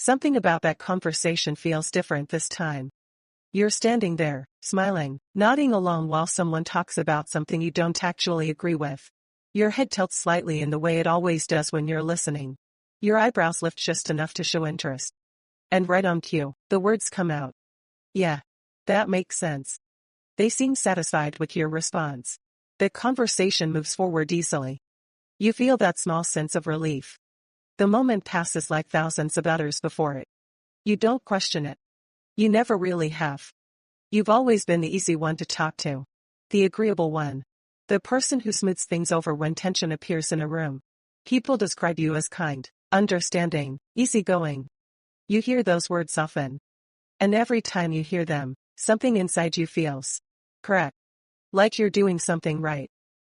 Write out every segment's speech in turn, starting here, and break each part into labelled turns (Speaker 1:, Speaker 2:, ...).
Speaker 1: Something about that conversation feels different this time. You're standing there, smiling, nodding along while someone talks about something you don't actually agree with. Your head tilts slightly in the way it always does when you're listening. Your eyebrows lift just enough to show interest. And right on cue, the words come out. Yeah. That makes sense. They seem satisfied with your response. The conversation moves forward easily. You feel that small sense of relief. The moment passes like thousands of others before it. You don't question it. You never really have. You've always been the easy one to talk to. The agreeable one. The person who smooths things over when tension appears in a room. People describe you as kind, understanding, easygoing. You hear those words often. And every time you hear them, something inside you feels correct. Like you're doing something right.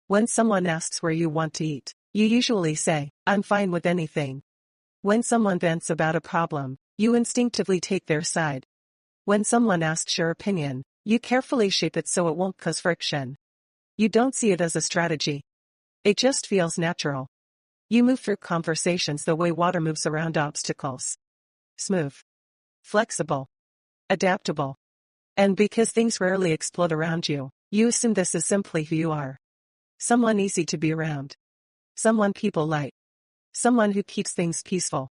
Speaker 1: When someone asks where you want to eat, you usually say, I'm fine with anything. When someone vents about a problem, you instinctively take their side. When someone asks your opinion, you carefully shape it so it won't cause friction. You don't see it as a strategy. It just feels natural. You move through conversations the way water moves around obstacles. Smooth. Flexible. Adaptable. And because things rarely explode around you, you assume this is simply who you are. Someone easy to be around. Someone people like. Someone who keeps things peaceful.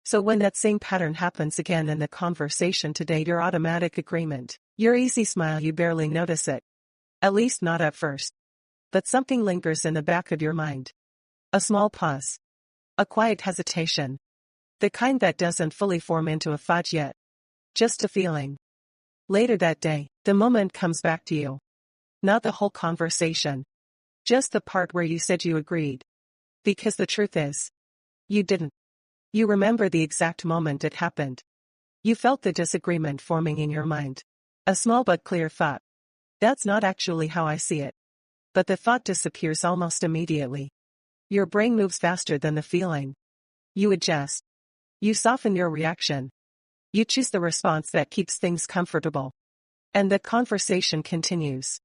Speaker 1: So when that same pattern happens again in the conversation today, your automatic agreement, your easy smile, you barely notice it. At least not at first. But something lingers in the back of your mind. A small pause. A quiet hesitation. The kind that doesn't fully form into a thought yet. Just a feeling. Later that day, the moment comes back to you. Not the whole conversation. Just the part where you said you agreed. Because the truth is, you didn't. You remember the exact moment it happened. You felt the disagreement forming in your mind. A small but clear thought. That's not actually how I see it. But the thought disappears almost immediately. Your brain moves faster than the feeling. You adjust. You soften your reaction. You choose the response that keeps things comfortable. And the conversation continues.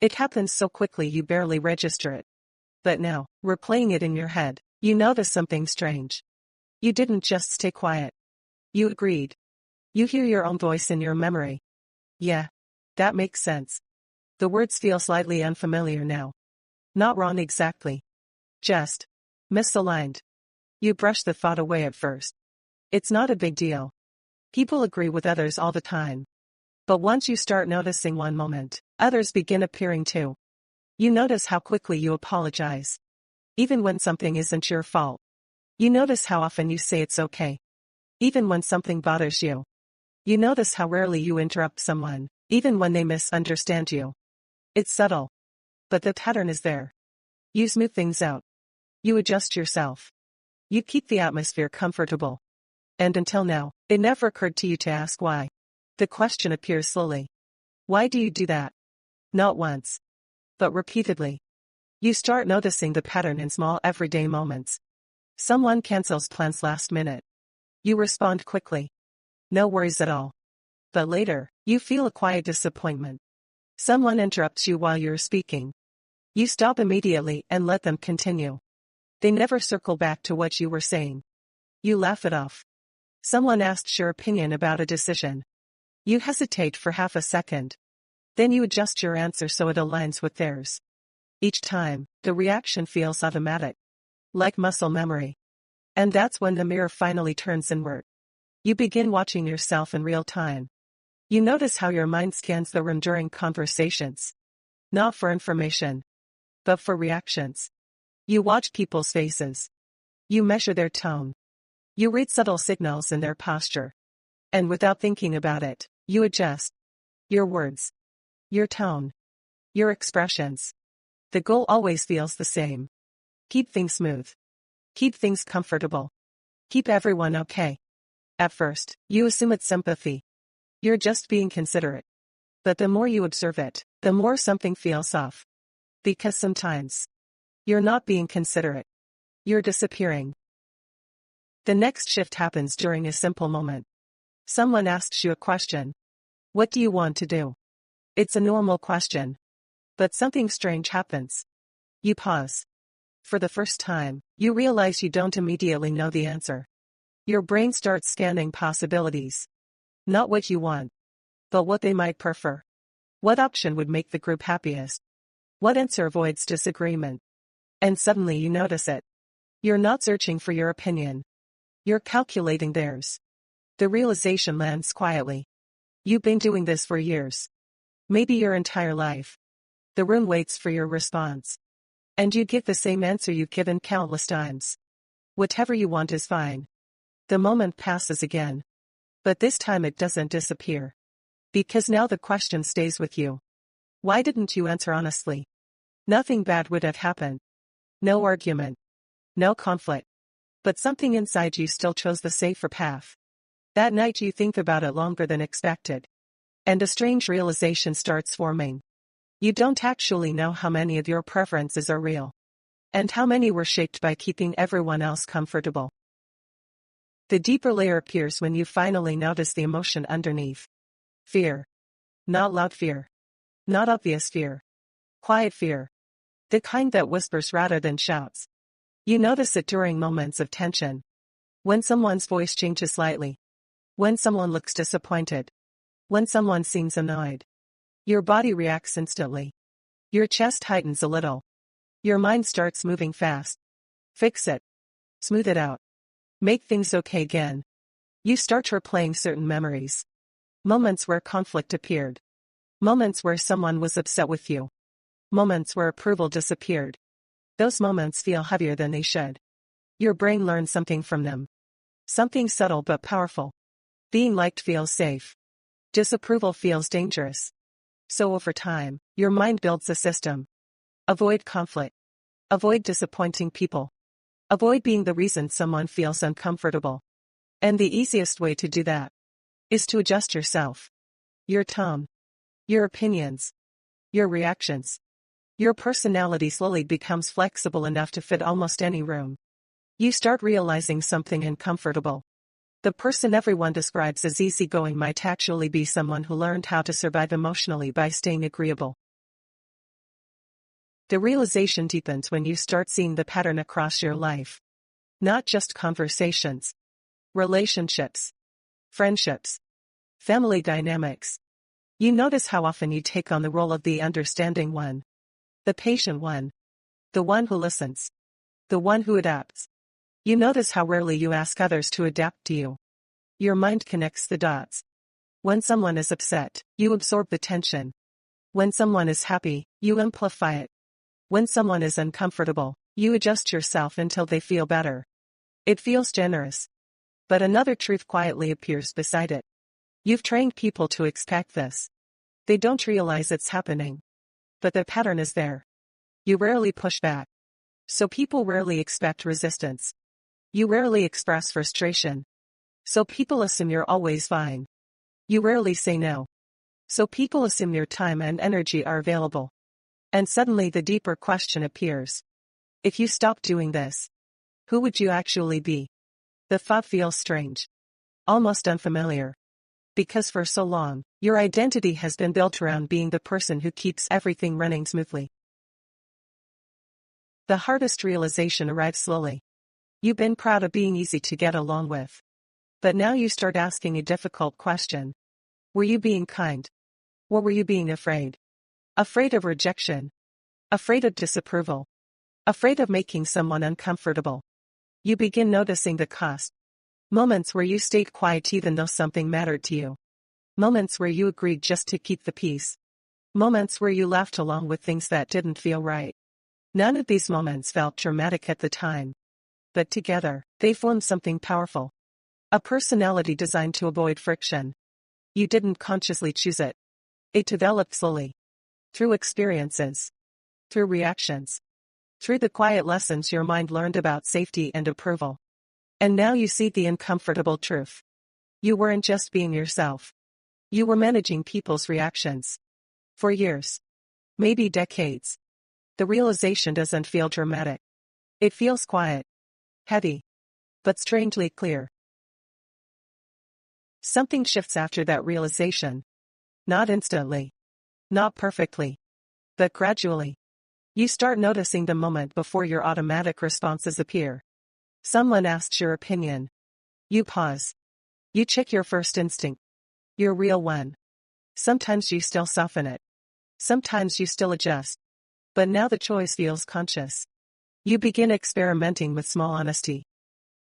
Speaker 1: It happens so quickly you barely register it. But now, replaying it in your head, you notice something strange. You didn't just stay quiet. You agreed. You hear your own voice in your memory. Yeah. That makes sense. The words feel slightly unfamiliar now. Not wrong exactly. Just misaligned. You brush the thought away at first. It's not a big deal. People agree with others all the time. But once you start noticing one moment, others begin appearing too. You notice how quickly you apologize. Even when something isn't your fault. You notice how often you say it's okay. Even when something bothers you. You notice how rarely you interrupt someone, even when they misunderstand you. It's subtle. But the pattern is there. You smooth things out. You adjust yourself. You keep the atmosphere comfortable. And until now, it never occurred to you to ask why. The question appears slowly. Why do you do that? Not once. But repeatedly. You start noticing the pattern in small everyday moments. Someone cancels plans last minute. You respond quickly. No worries at all. But later, you feel a quiet disappointment. Someone interrupts you while you're speaking. You stop immediately and let them continue. They never circle back to what you were saying. You laugh it off. Someone asks your opinion about a decision. You hesitate for half a second. Then you adjust your answer so it aligns with theirs. Each time, the reaction feels automatic. Like muscle memory. And that's when the mirror finally turns inward. You begin watching yourself in real time. You notice how your mind scans the room during conversations. Not for information. But for reactions. You watch people's faces. You measure their tone. You read subtle signals in their posture. And without thinking about it, you adjust. Your words. Your tone. Your expressions. The goal always feels the same. Keep things smooth. Keep things comfortable. Keep everyone okay. At first, you assume it's sympathy. You're just being considerate. But the more you observe it, the more something feels off. Because sometimes, you're not being considerate. You're disappearing. The next shift happens during a simple moment. Someone asks you a question. What do you want to do? It's a normal question. But something strange happens. You pause. For the first time, you realize you don't immediately know the answer. Your brain starts scanning possibilities. Not what you want, but what they might prefer. What option would make the group happiest? What answer avoids disagreement? And suddenly you notice it. You're not searching for your opinion. You're calculating theirs. The realization lands quietly. You've been doing this for years. Maybe your entire life. The room waits for your response. And you give the same answer you've given countless times. Whatever you want is fine. The moment passes again. But this time it doesn't disappear. Because now the question stays with you. Why didn't you answer honestly? Nothing bad would have happened. No argument. No conflict. But something inside you still chose the safer path. That night you think about it longer than expected. And a strange realization starts forming. You don't actually know how many of your preferences are real. And how many were shaped by keeping everyone else comfortable. The deeper layer appears when you finally notice the emotion underneath. Fear. Not loud fear. Not obvious fear. Quiet fear. The kind that whispers rather than shouts. You notice it during moments of tension. When someone's voice changes slightly. When someone looks disappointed. When someone seems annoyed. Your body reacts instantly. Your chest tightens a little. Your mind starts moving fast. Fix it. Smooth it out. Make things okay again. You start replaying certain memories. Moments where conflict appeared. Moments where someone was upset with you. Moments where approval disappeared. Those moments feel heavier than they should. Your brain learns something from them. Something subtle but powerful. Being liked feels safe. Disapproval feels dangerous. So over time, your mind builds a system. Avoid conflict. Avoid disappointing people. Avoid being the reason someone feels uncomfortable. And the easiest way to do that is to adjust yourself. Your tone. Your opinions. Your reactions. Your personality slowly becomes flexible enough to fit almost any room. You start realizing something uncomfortable. The person everyone describes as easygoing might actually be someone who learned how to survive emotionally by staying agreeable. The realization deepens when you start seeing the pattern across your life. Not just conversations. Relationships. Friendships. Family dynamics. You notice how often you take on the role of the understanding one. The patient one. The one who listens. The one who adapts. You notice how rarely you ask others to adapt to you. Your mind connects the dots. When someone is upset, you absorb the tension. When someone is happy, you amplify it. When someone is uncomfortable, you adjust yourself until they feel better. It feels generous. But another truth quietly appears beside it. You've trained people to expect this. They don't realize it's happening. But the pattern is there. You rarely push back. So people rarely expect resistance. You rarely express frustration. So people assume you're always fine. You rarely say no. So people assume your time and energy are available. And suddenly the deeper question appears. If you stopped doing this, who would you actually be? The thought feels strange. Almost unfamiliar. Because for so long, your identity has been built around being the person who keeps everything running smoothly. The hardest realization arrives slowly. You've been proud of being easy to get along with. But now you start asking a difficult question. Were you being kind? Or were you being afraid? Afraid of rejection. Afraid of disapproval. Afraid of making someone uncomfortable. You begin noticing the cost. Moments where you stayed quiet even though something mattered to you. Moments where you agreed just to keep the peace. Moments where you laughed along with things that didn't feel right. None of these moments felt dramatic at the time. But together, they formed something powerful. A personality designed to avoid friction. You didn't consciously choose it. It developed slowly. Through experiences. Through reactions. Through the quiet lessons your mind learned about safety and approval. And now you see the uncomfortable truth. You weren't just being yourself. You were managing people's reactions. For years. Maybe decades. The realization doesn't feel dramatic. It feels quiet. Heavy. But strangely clear. Something shifts after that realization. Not instantly. Not perfectly. But gradually. You start noticing the moment before your automatic responses appear. Someone asks your opinion. You pause. You check your first instinct. Your real one. Sometimes you still soften it. Sometimes you still adjust. But now the choice feels conscious. You begin experimenting with small honesty.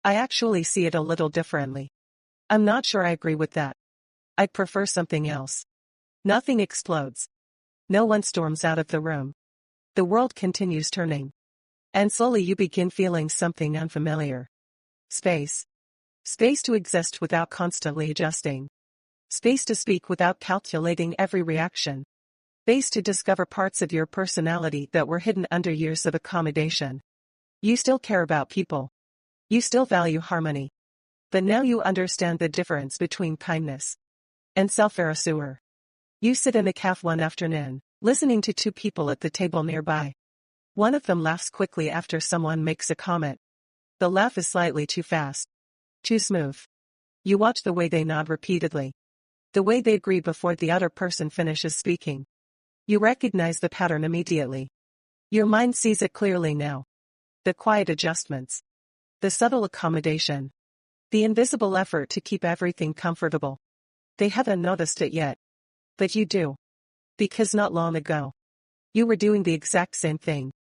Speaker 1: I actually see it a little differently. I'm not sure I agree with that. I'd prefer something else. Nothing explodes. No one storms out of the room. The world continues turning. And slowly you begin feeling something unfamiliar. Space. Space to exist without constantly adjusting. Space to speak without calculating every reaction. Space to discover parts of your personality that were hidden under years of accommodation. You still care about people. You still value harmony. But now you understand the difference between kindness and self-erasure. You sit in a cafe one afternoon, listening to two people at the table nearby. One of them laughs quickly after someone makes a comment. The laugh is slightly too fast. Too smooth. You watch the way they nod repeatedly. The way they agree before the other person finishes speaking. You recognize the pattern immediately. Your mind sees it clearly now. The quiet adjustments. The subtle accommodation. The invisible effort to keep everything comfortable. They haven't noticed it yet. But you do. Because not long ago, you were doing the exact same thing.